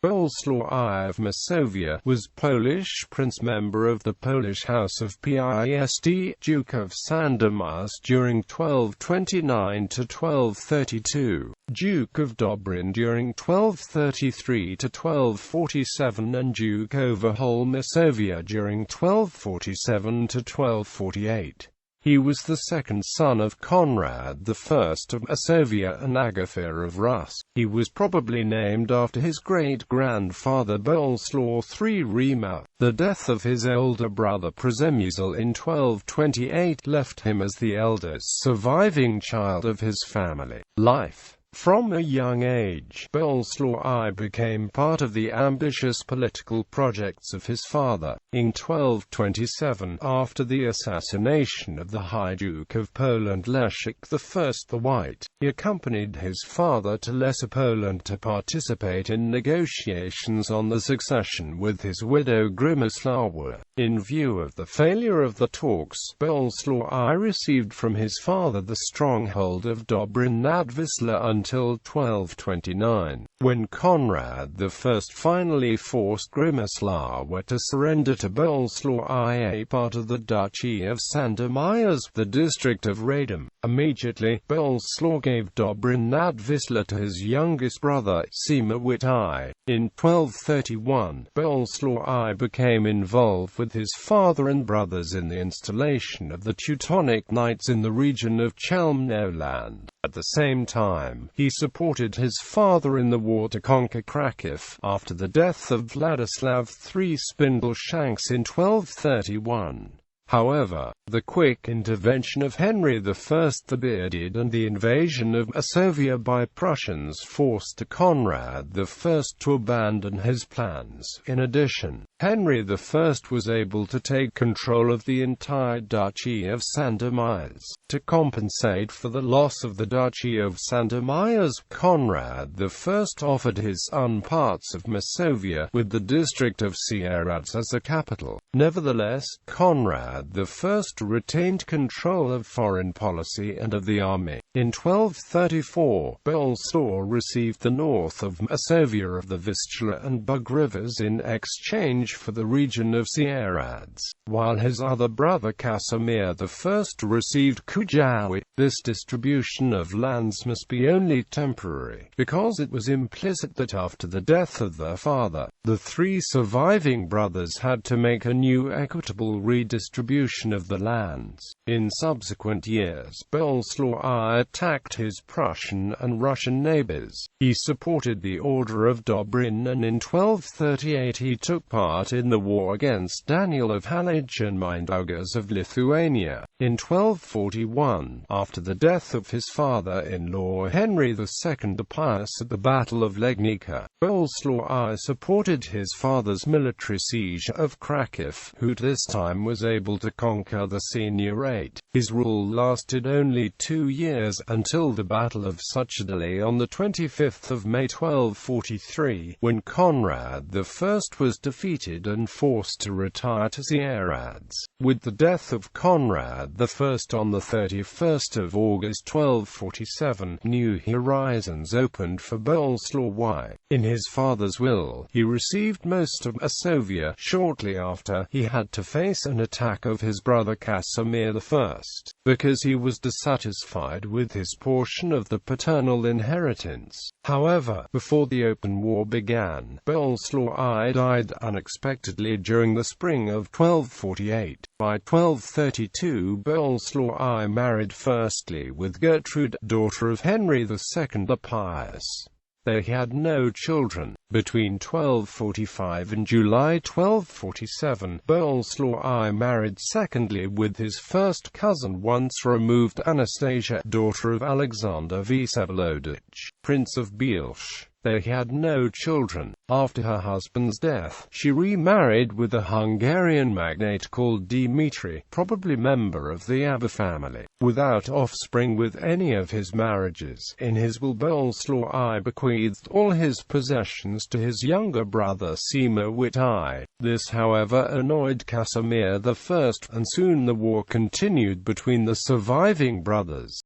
Bolesław I of Masovia was Polish prince, member of the Polish House of Piast, Duke of Sandomierz during 1229 to 1232, Duke of Dobrzyń during 1233 to 1247 and Duke over whole Masovia during 1247 to 1248. He was the second son of Konrad I of Masovia and Agafia of Rus. He was probably named after his great-grandfather Bolesław III Wrymouth. The death of his older brother Przemysł in 1228 left him as the eldest surviving child of his family. Life. From a young age, Bolesław I became part of the ambitious political projects of his father. In 1227, after the assassination of the High Duke of Poland Leszek I the White, he accompanied his father to Lesser Poland to participate in negotiations on the succession with his widow Przemysł. In view of the failure of the talks, Bolesław I received from his father the stronghold of Dobrzyń nad Wisłą until 1229, when Konrad I finally forced Przemysł to surrender to Bolesław I a part of the Duchy of Sandomierz, the district of Radom. Immediately, Bolesław gave Dobrzyń nad Wisłą to his youngest brother, Przemysł I. In 1231, Bolesław I became involved with his father and brothers in the installation of the Teutonic Knights in the region of Chelmnoland. At the same time, he supported his father in the war to conquer Kraków, after the death of Władysław III Spindleshanks in 1231. However, the quick intervention of Henry I the Bearded and the invasion of Masovia by Prussians forced Konrad I to abandon his plans. In addition, Henry I was able to take control of the entire Duchy of Sandomierz. To compensate for the loss of the Duchy of Sandomierz, Konrad I offered his son parts of Masovia, with the district of Sieradz as a capital. Nevertheless, Konrad I retained control of foreign policy and of the army. In 1234, Bolesław received the north of Masovia of the Vistula and Bug rivers in exchange for the region of Sieradz, while his other brother Casimir I received Kujawi. This distribution of lands must be only temporary, because it was implicit that after the death of their father, the three surviving brothers had to make a new equitable redistribution of the lands. In subsequent years, Bolesław I attacked his Prussian and Russian neighbors. He supported the Order of Dobrzyń, and in 1238 he took part in the war against Daniel of Halych and Mindaugas of Lithuania. In 1241, after the death of his father-in-law Henry II the Pious at the Battle of Legnica, Bolesław I supported his father's military siege of Kraków, who this time was able to conquer the Seniorate. His rule lasted only 2 years, until the Battle of Suchedolly on the 25th of May 1243, when Konrad I was defeated and forced to retire to Sieradz. With the death of Konrad I on the 31st of August 1247, new horizons opened for Bolesław I. In his father's will, he received most of Masovia. Shortly after, he had to face an attack of his brother Casimir I, because he was dissatisfied with his portion of the paternal inheritance. However, before the open war began, Bolesław I died unexpectedly during the spring of 1248. By 1232, Bolesław I married firstly with Gertrude, daughter of Henry II the Pious. They had no children. Between 1245 and July 1247, Bolesław I married secondly with his first cousin once removed Anastasia, daughter of Alexander Vsevolodych, Prince of Bielsk. They had no children. After her husband's death, she remarried with a Hungarian magnate called Dmitry, probably member of the Aber family. Without offspring with any of his marriages, in his will Bolesław I bequeathed all his possessions to his younger brother Przemysł I. This however annoyed Casimir I, and soon the war continued between the surviving brothers.